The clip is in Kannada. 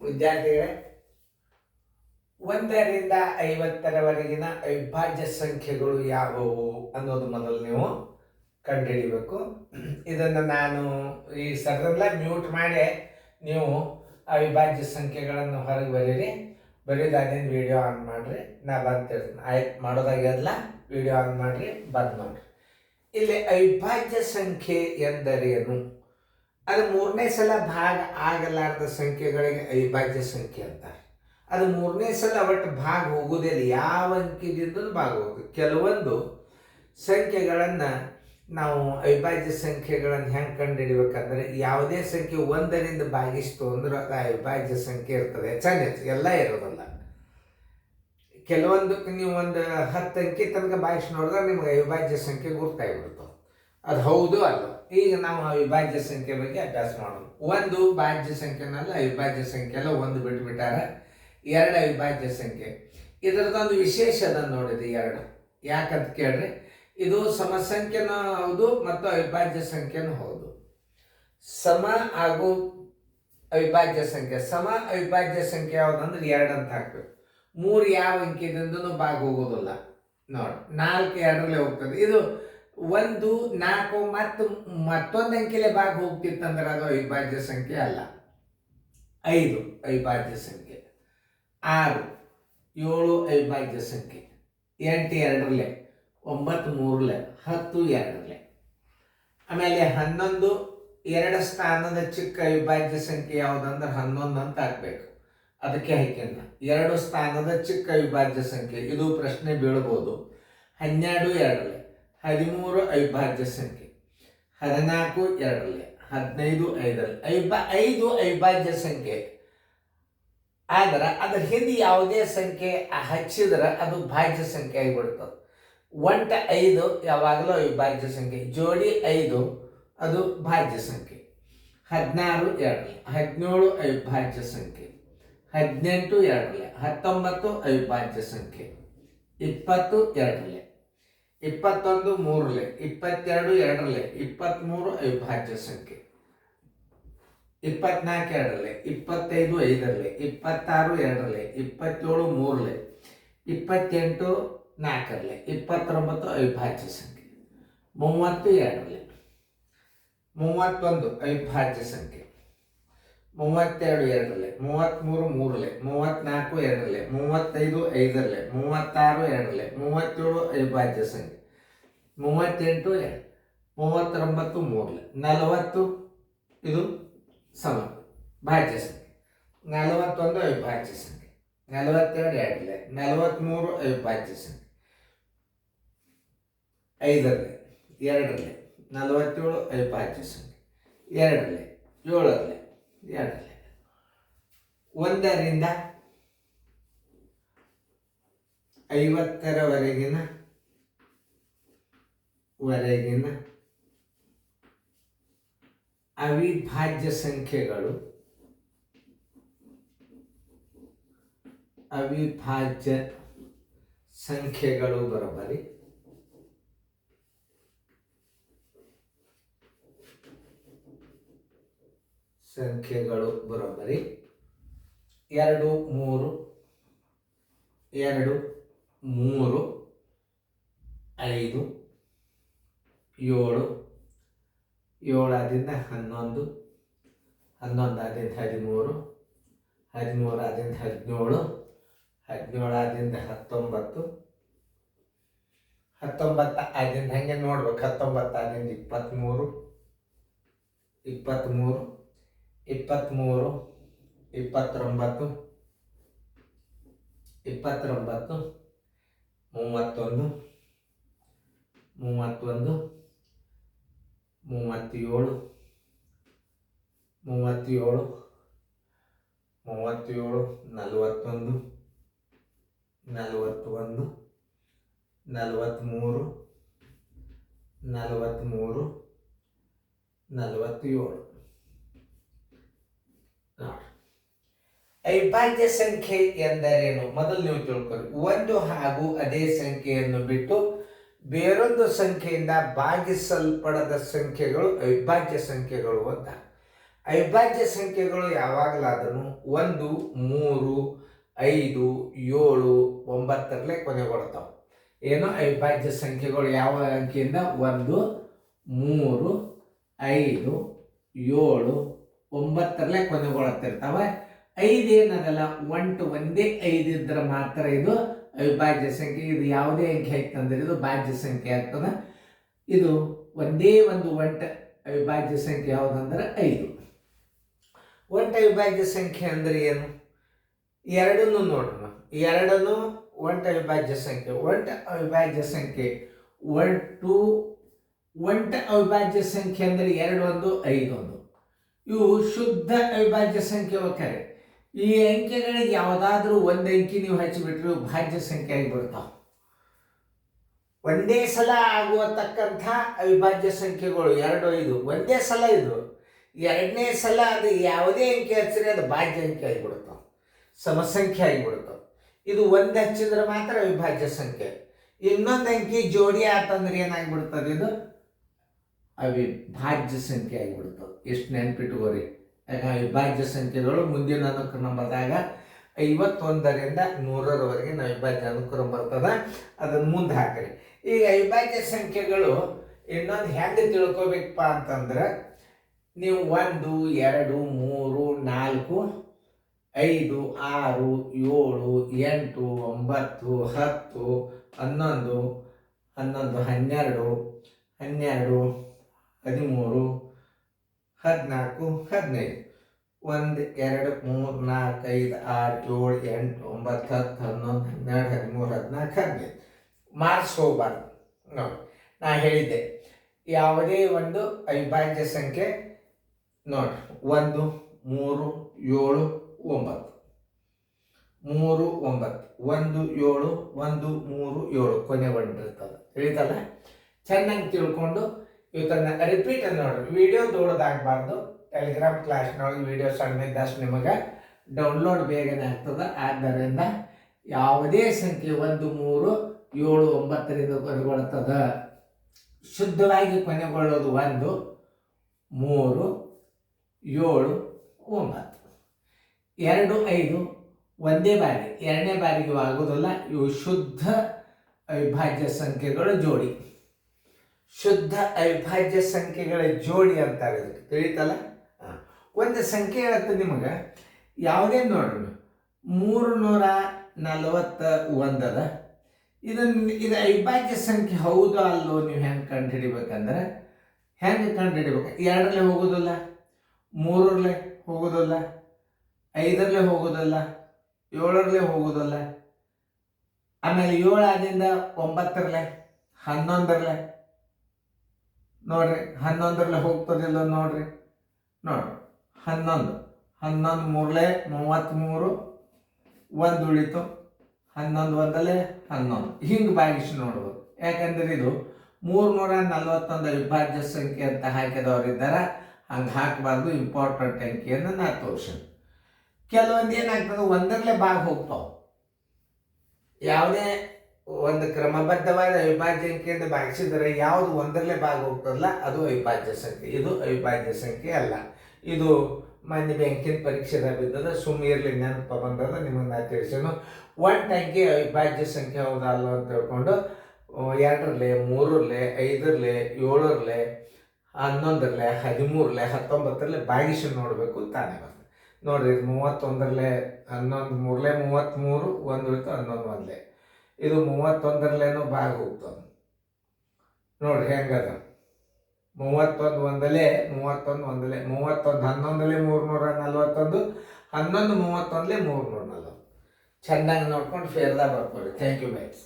ವಿದ್ಯಾರ್ಥಿಗಳೇ, 1ರಿಂದ 50ರವರೆಗಿನ ಅವಿಭಾಜ್ಯ ಸಂಖ್ಯೆಗಳು ಯಾವುವು ಅನ್ನೋದು ಮೊದಲು ನೀವು ಕಂಡುಹಿಡಿಬೇಕು. ಇದನ್ನು ನಾನು ಈ ಸಡನ್ಲ ಮ್ಯೂಟ್ ಮಾಡಿ ನೀವು ಅವಿಭಾಜ್ಯ ಸಂಖ್ಯೆಗಳನ್ನು ಹೊರಗೆ ಬರೀರಿ. ಬರೀದಾದೇನು ವಿಡಿಯೋ ಆನ್ ಮಾಡಿರಿ, ನಾ ಬಂದಿರ್ತೀನಿ. ಆಯ್ತು, ಮಾಡೋದಾಗ್ಯದಲ್ಲ, ವಿಡಿಯೋ ಆನ್ ಮಾಡಿರಿ, ಬಂದ್ ನೋಡ್ರಿ. ಇಲ್ಲಿ ಅವಿಭಾಜ್ಯ ಸಂಖ್ಯೆ ಎಂದರೇನು? ಅದು 3ನೇ ಸಲ ಭಾಗ ಆಗಲಾರದ ಸಂಖ್ಯೆಗಳಿಗೆ ಅವಿಭಾಜ್ಯ ಸಂಖ್ಯೆ ಅಂತಾರೆ. ಅದು 3ನೇ ಸಲ ಒಟ್ಟು ಭಾಗ ಹೋಗುವುದಿಲ್ಲ, ಯಾವ ಅಂಕಿದಿಂದಲೂ ಭಾಗ ಹೋಗುದು. ಕೆಲವೊಂದು ಸಂಖ್ಯೆಗಳನ್ನು ನಾವು ಅವಿಭಾಜ್ಯ ಸಂಖ್ಯೆಗಳನ್ನು ಹೆಂಗೆ ಕಂಡುಹಿಡಿಬೇಕಂದ್ರೆ, ಯಾವುದೇ ಸಂಖ್ಯೆ 1ರಿಂದ ಭಾಗಿಸ್ತು ಅಂದ್ರೆ ಅದು ಅವಿಭಾಜ್ಯ ಸಂಖ್ಯೆ ಇರ್ತದೆ. ಹೆಚ್ಚು ಎಲ್ಲ ಇರೋದಲ್ಲ. ಕೆಲವೊಂದಕ್ಕೆ ನೀವು ಒಂದು 10 ಅಂಕಿ ತನಕ ಭಾಗಿಸಿ ನೋಡಿದ್ರೆ ನಿಮ್ಗೆ ಅವಿಭಾಜ್ಯ ಸಂಖ್ಯೆ ಗುರ್ತಾಗಿಬಿಡ್ತವೆ. ಅದು ಹೌದು ಅಲ್ಲ. ಈಗ ನಾವು ಅವಿಭಾಜ್ಯ ಸಂಖ್ಯೆ ಬಗ್ಗೆ ಅಭ್ಯಾಸ ಮಾಡೋದು. ಒಂದು ಭಾಜ್ಯ ಸಂಖ್ಯೆನಲ್ಲ, ಅವಿಭಾಜ್ಯ ಸಂಖ್ಯೆ ಎಲ್ಲ ಒಂದು ಬಿಟ್ಬಿಟ್ಟಾರ. 2 ಅವಿಭಾಜ್ಯ ಸಂಖ್ಯೆ. ಇದರದೊಂದು ವಿಶೇಷ ಅದನ್ನು ನೋಡಿದೆ 2. ಯಾಕಂತ ಕೇಳ್ರಿ, ಇದು ಸಮಸಂಖ್ಯೆನೂ ಹೌದು ಮತ್ತು ಅವಿಭಾಜ್ಯ ಸಂಖ್ಯೆನೂ ಹೌದು. ಸಮ ಹಾಗೂ ಅವಿಭಾಜ್ಯ ಸಂಖ್ಯೆ. ಸಮ ಅವಿಭಾಜ್ಯ ಸಂಖ್ಯೆ ಯಾವುದಂದ್ರೆ 2 ಅಂತ ಹಾಕ್ಬೇಕು. 3 ಯಾವ ಅಂಕಿದಿಂದನೂ ಭಾಗ ಹೋಗೋದಿಲ್ಲ ನೋಡಿ. 4 2ರಲ್ಲೇ ಹೋಗ್ತದೆ. ಇದು 1 4 ಮತ್ತು ಮತ್ತೊಂದು ಅಂಕಿಲೆ ಭಾಗ ಹೋಗ್ತಿತ್ತಂದ್ರೆ ಅದು ಅವಿಭಾಜ್ಯ ಸಂಖ್ಯೆ ಅಲ್ಲ. 5 ಅವಿಭಾಜ್ಯ ಸಂಖ್ಯೆ. 6 7 ಅವಿಭಾಜ್ಯ ಸಂಖ್ಯೆ. 8 2ರಲ್ಲೇ, 9 3ರಲ್ಲೇ, 10 2ರಲ್ಲೇ. ಆಮೇಲೆ 11 2 ಸ್ಥಾನದ ಚಿಕ್ಕ ಅವಿಭಾಜ್ಯ ಸಂಖ್ಯೆ ಯಾವುದಂದ್ರೆ 11 ಅಂತ ಹಾಕ್ಬೇಕು. ಅದಕ್ಕೆ ಹಾಕ್ಯನ್ನ 2 ಸ್ಥಾನದ ಚಿಕ್ಕ ಅವಿಭಾಜ್ಯ ಸಂಖ್ಯೆ. ಇದು ಪ್ರಶ್ನೆ ಬೀಳ್ಬೋದು. 12 2ರಲ್ಲೇ, 13 ಅವಿಭಾಜ್ಯ ಸಂಖ್ಯೆ. 14 2ರಲ್ಲೇ, 15 5ರಲ್ಲೇ. 5 ಅವಿಭಾಜ್ಯ ಸಂಖ್ಯೆ. ಆದ್ರೆ ಅದ್ರ ಹಿಂದೆ ಯಾವುದೇ ಸಂಖ್ಯೆ ಹಚ್ಚಿದ್ರೆ ಅದು ಭಾಜ್ಯ ಸಂಖ್ಯೆ ಆಗಿಬಿಡ್ತದೆ. 5 ಯಾವಾಗಲೂ ಅವಿಭಾಜ್ಯ ಸಂಖ್ಯೆ. ಜೋಡಿ 5 ಅದು ಭಾಜ್ಯ ಸಂಖ್ಯೆ. 16 2ರಲ್ಲೇ, 17 ಅವಿಭಾಜ್ಯ ಸಂಖ್ಯೆ. 18 2ರಲ್ಲೇ, 19 ಅವಿಭಾಜ್ಯ ಸಂಖ್ಯೆ. 20 2ರಲ್ಲೇ, 21 3ರಲ್ಲೇ, 22 2ರಲ್ಲೇ, 23 ಅವಿಭಾಜ್ಯ ಸಂಖ್ಯೆ. 24 2ರಲ್ಲೇ, 25 5ರಲ್ಲೇ, 26 2ರಲ್ಲೇ, 27 3ರಲ್ಲೇ, 28 4ರಲ್ಲೇ, 29 ಅವಿಭಾಜ್ಯ ಸಂಖ್ಯೆ. 30 2ರಲ್ಲೇ, 31 ಅವಿಭಾಜ್ಯ ಸಂಖ್ಯೆ. 32 2ರಲ್ಲೇ, 33 3ರಲ್ಲೇ, 34 2ರಲ್ಲೇ, 35 5ರಲ್ಲೇ, 36 2ರಲ್ಲೇ, 37 ಅವಿಭಾಜ್ಯ ಸಂಖ್ಯೆ. 38 2, 39 3ರಲ್ಲೇ, 40 ಇದು ಸಮ ಭಾಜ್ಯ ಸಂಖ್ಯೆ. 41 ಅವಿಭಾಜ್ಯ ಸಂಖ್ಯೆ. 42 2ರಲ್ಲೇ, 43 ಅವಿಭಾಜ್ಯ ಸಂಖ್ಯೆ. 5ರಲ್ಲೇ, 2ರಲ್ಲೇ, 47 ಅವಿಭಾಜ್ಯ ಸಂಖ್ಯೆ. 2ರಲ್ಲೇ, 7ರಲ್ಲೇ, 2ರಲ್ಲೇ. 1ರಿಂದ 50ರವರೆಗಿನ ಅವಿಭಾಜ್ಯ ಸಂಖ್ಯೆಗಳು ಬರೋಬ್ಬರಿ 2 3 2 3 5 7 7 ಆದಿಂದ 11 11 ಆದಿಂದ 13 13 ಆದಿಂದ 17 17 ಆದಿಂದ 19 19 ಆದಿಂದ ಹಂಗೆ ನೋಡ್ಬೇಕು. 19 ಆದಿಂದ 23 23 29 29 31 31 37 37 41 41 43 43 47. ಅವಿಭಾಜ್ಯ ಸಂಖ್ಯೆ ಎಂದರೇನು ಮೊದಲು ನೀವು ತಿಳ್ಕೊಳ್ಳಿ. ಒಂದು ಹಾಗೂ ಅದೇ ಸಂಖ್ಯೆಯನ್ನು ಬಿಟ್ಟು ಬೇರೊಂದು ಸಂಖ್ಯೆಯಿಂದ ಭಾಗಿಸಲ್ಪಡದ ಸಂಖ್ಯೆಗಳು ಅವಿಭಾಜ್ಯ ಸಂಖ್ಯೆಗಳು ಅಂತ. ಅವಿಭಾಜ್ಯ ಸಂಖ್ಯೆಗಳು ಯಾವಾಗಲಾದ್ರೂ 1, 3, 5, 7, 9 ಕೊನೆಗೊಳ್ತಾವೆ. ಏನು ಅವಿಭಾಜ್ಯ ಸಂಖ್ಯೆಗಳು ಯಾವ ಅಂಕಿಯಿಂದ 1, 3, 5, 7, 9 ಕೊನೆಗೊಳ್ತಿರ್ತಾವೆ. 5 ಏನದಲ್ಲ ಒಂದೇ 5 ಇದ್ರೆ ಮಾತ್ರ ಇದು ಅವಿಭಾಜ್ಯ ಸಂಖ್ಯೆ. ಇದು ಯಾವುದೇ ಅಂಕಿ ಆಯ್ತಂದ್ರೆ ಇದು ಭಾಜ್ಯ ಸಂಖ್ಯೆ ಆಗ್ತದೆ. ಇದು ಒಂದೇ ಒಂದು ಅವಿಭಾಜ್ಯ ಸಂಖ್ಯೆ ಯಾವುದಂದ್ರೆ 5. ಅವಿಭಾಜ್ಯ ಸಂಖ್ಯೆ ಅಂದ್ರೆ ಏನು? ಎರಡನ್ನು ನೋಡೋಣ. ಎರಡನ್ನು ಅವಿಭಾಜ್ಯ ಸಂಖ್ಯೆ. ಅವಿಭಾಜ್ಯ ಸಂಖ್ಯೆ ಅವಿಭಾಜ್ಯ ಸಂಖ್ಯೆ ಅಂದ್ರೆ 2 1 5 1. ಇವು ಶುದ್ಧ ಅವಿಭಾಜ್ಯ ಸಂಖ್ಯೆ ಹೋಗ್ತಾರೆ. ಈ ಅಂಕೆಗಳಿಗೆ ಯಾವುದಾದ್ರೂ ಒಂದು ಅಂಕಿ ನೀವು ಹಚ್ಚಿಬಿಟ್ರೆ ಭಾಜ್ಯ ಸಂಖ್ಯೆ ಆಗಿಬಿಡ್ತಾವೆ. ಒಂದೇ ಸಲ ಆಗುವತಕ್ಕಂಥ ಅವಿಭಾಜ್ಯ ಸಂಖ್ಯೆಗಳು 2 5 ಒಂದೇ ಸಲ. ಇದು ಎರಡನೇ ಸಲ ಅದು ಯಾವುದೇ ಅಂಕಿ ಹಚ್ಚಿದ್ರೆ ಅದು ಭಾಜ್ಯ ಅಂಕಿ ಆಗಿಬಿಡ್ತಾವೆ, ಸಮಸಂಖ್ಯೆ ಆಗಿಬಿಡ್ತಾವೆ. ಇದು ಒಂದು ಹಚ್ಚಿದ್ರೆ ಮಾತ್ರ ಅವಿಭಾಜ್ಯ ಸಂಖ್ಯೆ. ಇನ್ನೊಂದು ಅಂಕಿ ಜೋಡಿ ಆತಂದ್ರೆ ಏನಾಗ್ಬಿಡ್ತದೆ? ಇದು ಅವಿಭಾಜ್ಯ ಸಂಖ್ಯೆ ಆಗಿಬಿಡ್ತವೆ. ಎಷ್ಟು ನೆನ್ಪಿಟ್ಟುಕೋರಿ. ಅವಿಭಾಜ್ಯ ಸಂಖ್ಯೆಗಳು ಮುಂದಿನ ಅನುಕ್ರಮ ಬಂದಾಗ 51ರಿಂದ 100ರವರೆಗೆ ಅವಿಭಾಜ್ಯ ಅನುಕ್ರಮ ಬರ್ತದೆ. ಅದನ್ನು ಮುಂದೆ ಹಾಕ್ರಿ. ಈಗ ಅವಿಭಾಜ್ಯ ಸಂಖ್ಯೆಗಳು ಇನ್ನೊಂದು ಹೆಂಗೆ ತಿಳ್ಕೊಬೇಕಪ್ಪ ಅಂತಂದ್ರೆ, ನೀವು 1 2 3 4 5 6 7 8 9 10 11 12 12 13 14 15 1 2 3 4 5 6 7 8 9 10 11 12 13 14 15 ಮಾರ್ಕ್ಸ್ ಹೋಗ್ಬಾರ್ದು. ನೋಡಿ, ನಾ ಹೇಳಿದ್ದೆ ಯಾವುದೇ ಒಂದು ಅವಿಭಾಜ್ಯ ಸಂಖ್ಯೆ ನೋಡಿ 1 3 7 9 3 9 1 7 1 3 7 ಕೊನೆಗೊಂಡಿರ್ತದೆ. ತಿಳಿತಲ್ಲ? ಚೆನ್ನಾಗಿ ತಿಳ್ಕೊಂಡು ಇವತ್ತನ್ನು ರಿಪೀಟ್ ನೋಡ್ರಿ. ವಿಡಿಯೋ ದೊಡ್ಡದಾಗಬಾರ್ದು. ಟೆಲಿಗ್ರಾಮ್ ಕ್ಲಾಸ್ನೊಳಗೆ ವಿಡಿಯೋ ಸಣ್ಣದಷ್ಟು ನಿಮಗೆ ಡೌನ್ಲೋಡ್ ಬೇಗನೆ ಆಗ್ತದೆ. ಆದ್ದರಿಂದ ಯಾವುದೇ ಸಂಖ್ಯೆ 1 3 7 9ರಿಂದ ಕೊನೆಗೊಳ್ತದೆ. ಶುದ್ಧವಾಗಿ ಕೊನೆಗೊಳ್ಳೋದು 1 3 7 9. 2 5 ಒಂದೇ ಬಾರಿ, ಎರಡನೇ ಬಾರಿಗೆ ಆಗೋದಿಲ್ಲ. ಇವು ಶುದ್ಧ ಅವಿಭಾಜ್ಯ ಸಂಖ್ಯೆಗಳ ಜೋಡಿ. ಶುದ್ಧ ಅವಿಭಾಜ್ಯ ಸಂಖ್ಯೆಗಳ ಜೋಡಿ ಅಂತಾರೆ. ಇದಕ್ಕೆ ತಿಳಿತಲ್ಲ? ಒಂದು ಸಂಖ್ಯೆ ಹೇಳುತ್ತೆ ನಿಮಗೆ, ಯಾವುದೇ ನೋಡ್ರಿ 341 ಅದ. ಇದು ಅವಿಭಾಜ್ಯ ಸಂಖ್ಯೆ ಹೌದೋ ಅಲ್ಲೋ ನೀವು ಹೆಂಗೆ ಕಂಡು ಹಿಡಿಬೇಕಂದ್ರೆ, ಹೆಂಗೆ ಕಂಡು ಹಿಡಿಬೇಕು? 2ರಲ್ಲಿ ಹೋಗೋದಿಲ್ಲ, 3ರಲ್ಲಿ ಹೋಗೋದಿಲ್ಲ, 5ರಲ್ಲಿ ಹೋಗೋದಿಲ್ಲ, 7ರಲ್ಲಿ ಹೋಗೋದಿಲ್ಲ. ಆಮೇಲೆ 7 ಆದಿಂದ 9ರಲ್ಲಿ 11ರಲ್ಲಿ ನೋಡ್ರಿ, 11ರಲ್ಲಿ ಹೋಗ್ತದಿಲ್ಲ ನೋಡ್ರಿ. 11 3ಲೆ 33, 1 ಉಳಿತು, 11 1ಲೆ 11. ಹಿಂಗೆ ಭಾಗಿಸಿ ನೋಡ್ಬೋದು. ಯಾಕಂದ್ರೆ ಇದು 341 ಅವಿಭಾಜ್ಯ ಸಂಖ್ಯೆ ಅಂತ ಹಾಕಿದವ್ರು ಇದ್ದಾರೆ. ಹಂಗೆ ಹಾಕಬಾರ್ದು. ಇಂಪಾರ್ಟೆಂಟ್ ಅಂಕಿಯನ್ನು ನಾ ತೋರಿಸೋಣ. ಕೆಲವೊಂದು ಏನಾಗ್ತದೆ, 1ರಲ್ಲೇ ಭಾಗ ಹೋಗ್ತಾವೆ. ಯಾವುದೇ ಒಂದು ಕ್ರಮಬದ್ಧವಾದ ಅವಿಭಾಜ್ಯ ಅಂಕಿಯಿಂದ ಭಾಗಿಸಿದರೆ ಯಾವುದು 1ರಲ್ಲೇ ಭಾಗ ಹೋಗ್ತದಲ್ಲ ಅದು ಅವಿಭಾಜ್ಯ ಸಂಖ್ಯೆ. ಇದು ಅವಿಭಾಜ್ಯ ಸಂಖ್ಯೆ ಅಲ್ಲ. ಇದು ಮೊನ್ನೆ ಬ್ಯಾಂಕಿನ ಪರೀಕ್ಷೆದಾಗ ಬಿದ್ದದ. ಸುಮ್ಮನೆ ನೆನಪ ಬಂದದ, ನಿಮಗೆ ನಾ ತಿಳಿಸೋನು. ಅಂಕಿ ಅವಿಭಾಜ್ಯ ಸಂಖ್ಯೆ ಹೌದಲ್ಲ ಅಂತ ಹೇಳ್ಕೊಂಡು 2ರಲ್ಲಿ 3ರಲ್ಲಿ 5ರಲ್ಲಿ 7ರಲ್ಲಿ 11ರಲ್ಲಿ 13ರಲ್ಲಿ 19ರಲ್ಲಿ ಭಾಗಿಸಿ ನೋಡಬೇಕು. ತಾನೇ ಬರ್ತದೆ ನೋಡ್ರಿ. 31ರಲ್ಲಿ 11 3ಲೆ 33, 1 ಉಳಿತು 11 1ಲೆ. ಇದು 31ರಲ್ಲೇನೋ ಭಾಗ ಹೋಗ್ತದೆ ನೋಡ್ರಿ ಹೆಂಗದ. 31 1ಲೆ 31 1ಲೆ 31 11ಲೆ 341, 11 31ಲೆ 340. ಚೆನ್ನಾಗಿ ನೋಡ್ಕೊಂಡು ಫೇರ್ದಾಗ ಬರ್ಕೊಳ್ಳಿ. Thank you guys.